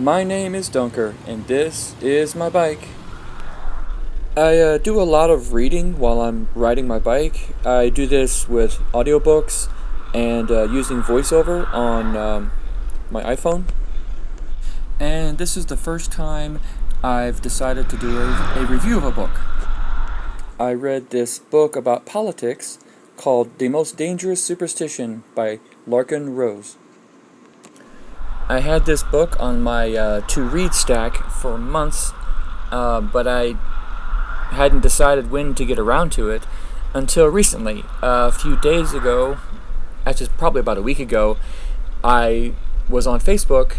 My name is Dunker, and this is my bike. I do a lot of reading while I'm riding my bike. I do this with audiobooks and using voiceover on my iPhone. And this is the first time I've decided to do a review of a book. I read this book about politics called The Most Dangerous Superstition by Larkin Rose. I had this book on my to-read stack for months, but I hadn't decided when to get around to it until recently. A few days ago, actually probably about a week ago, I was on Facebook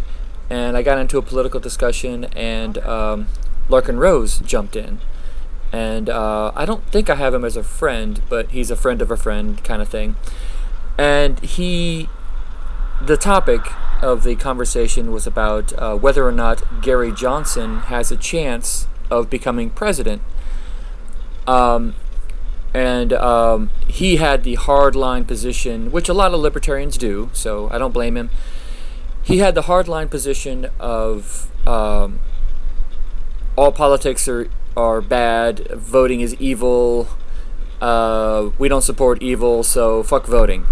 and I got into a political discussion, and Larkin Rose jumped in. And I don't think I have him as a friend, but he's a friend of a friend kind of thing. And the topic of the conversation was about whether or not Gary Johnson has a chance of becoming president. And he had the hardline position, which a lot of libertarians do, so I don't blame him. He had the hardline position of all politics are bad, voting is evil, we don't support evil, so fuck voting.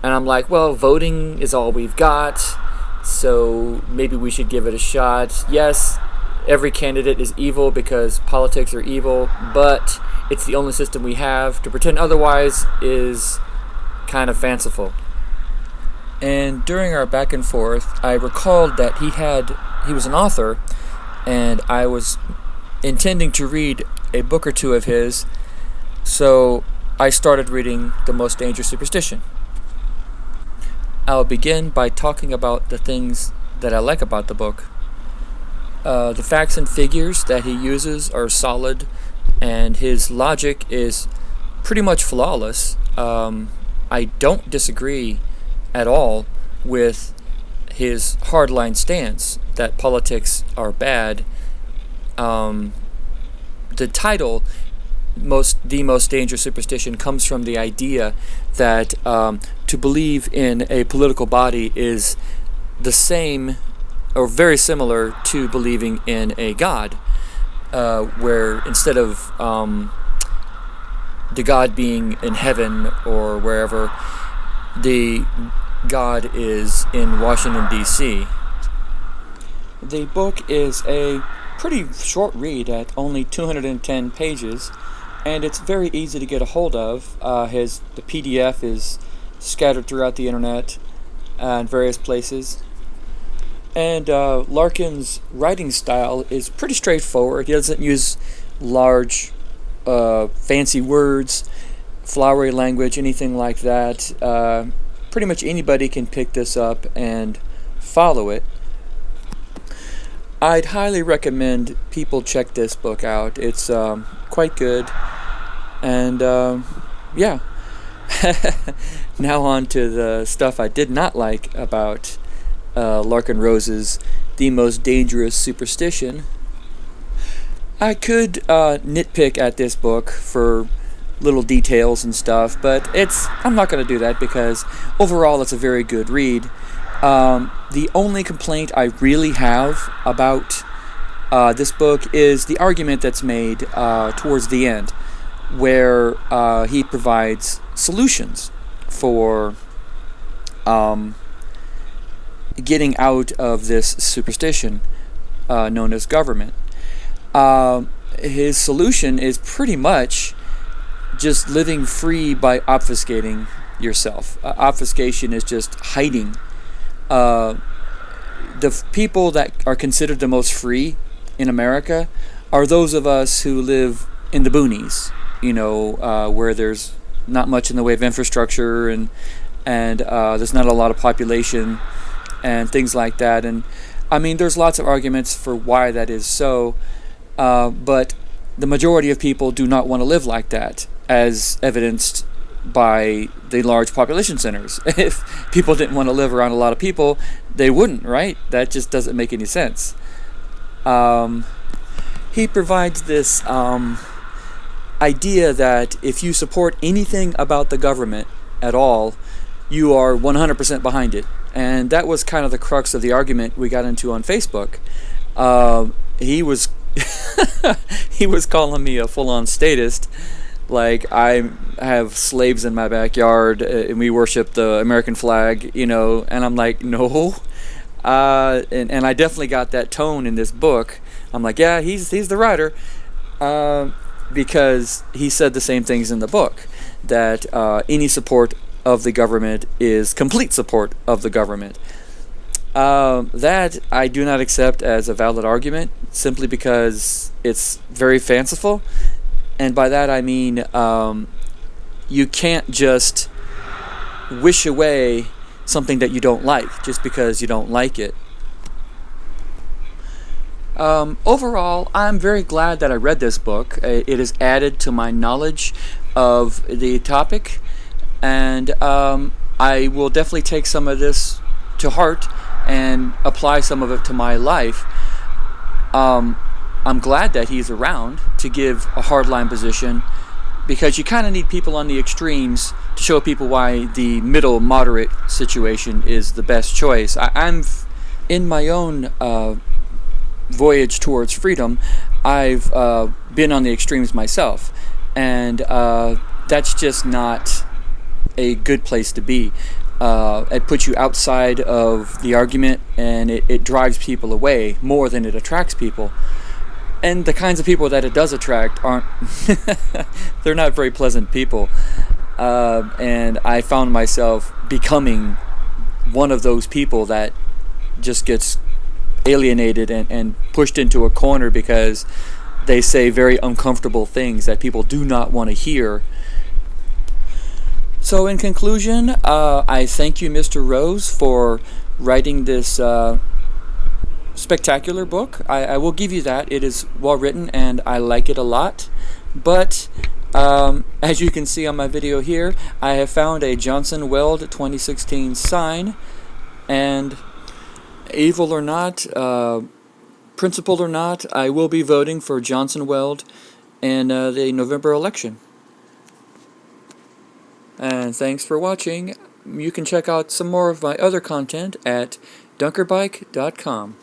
And I'm like, well, voting is all we've got, so maybe we should give it a shot. Yes, every candidate is evil because politics are evil, but it's the only system we have. To pretend otherwise is kind of fanciful. And during our back and forth, I recalled that he was an author, and I was intending to read a book or two of his, so I started reading The Most Dangerous Superstition. I'll begin by talking about the things that I like about the book. The facts and figures that he uses are solid, and his logic is pretty much flawless. I don't disagree at all with his hardline stance that politics are bad. The title, The Most Dangerous Superstition, comes from the idea that to believe in a political body is the same or very similar to believing in a god, where instead of the god being in heaven or wherever, the god is in Washington, D.C. The book is a pretty short read at only 210 pages, and it's very easy to get a hold of. The PDF is scattered throughout the internet and various places. And Larkin's writing style is pretty straightforward. He doesn't use large, fancy words, flowery language, anything like that. Pretty much anybody can pick this up and follow it. I'd highly recommend people check this book out. It's quite good. And yeah. Now on to the stuff I did not like about Larkin Rose's The Most Dangerous Superstition. I could nitpick at this book for little details and stuff, but I'm not going to do that because overall it's a very good read. The only complaint I really have about this book is the argument that's made towards the end, where he provides solutions for getting out of this superstition known as government. His solution is pretty much just living free by obfuscating yourself. Obfuscation is just hiding. The people that are considered the most free in America are those of us who live in the boonies, where there's not much in the way of infrastructure and there's not a lot of population and things like that. And I mean, there's lots of arguments for why that is so, but the majority of people do not want to live like that, as evidenced by the large population centers. If people didn't want to live around a lot of people, they wouldn't, right? That just doesn't make any sense. He provides this idea that if you support anything about the government at all, you are 100% behind it. And that was kind of the crux of the argument we got into on Facebook. He was he was calling me a full-on statist, like I have slaves in my backyard and we worship the American flag, and I'm like, no. And I definitely got that tone in this book. I'm like, yeah, he's the writer, because he said the same things in the book, that any support of the government is complete support of the government. That I do not accept as a valid argument, simply because it's very fanciful. And by that I mean, you can't just wish away something that you don't like just because you don't like it. Overall, I'm very glad that I read this book. It has added to my knowledge of the topic, and I will definitely take some of this to heart and apply some of it to my life. I'm glad that he's around to give a hardline position, because you kind of need people on the extremes to show people why the middle moderate situation is the best choice. I'm in my own voyage towards freedom. I've been on the extremes myself, and that's just not a good place to be. It puts you outside of the argument, and it drives people away more than it attracts people. And the kinds of people that it does attract aren't they're not very pleasant people. And I found myself becoming one of those people that just gets alienated and pushed into a corner because they say very uncomfortable things that people do not want to hear. So in conclusion, I thank you, Mr. Rose, for writing this spectacular book. I will give you that. It is well written and I like it a lot. But as you can see on my video here, I have found a Johnson Weld 2016 sign, and evil or not, principled or not, I will be voting for Johnson Weld in the November election. And thanks for watching. You can check out some more of my other content at dunkerbike.com.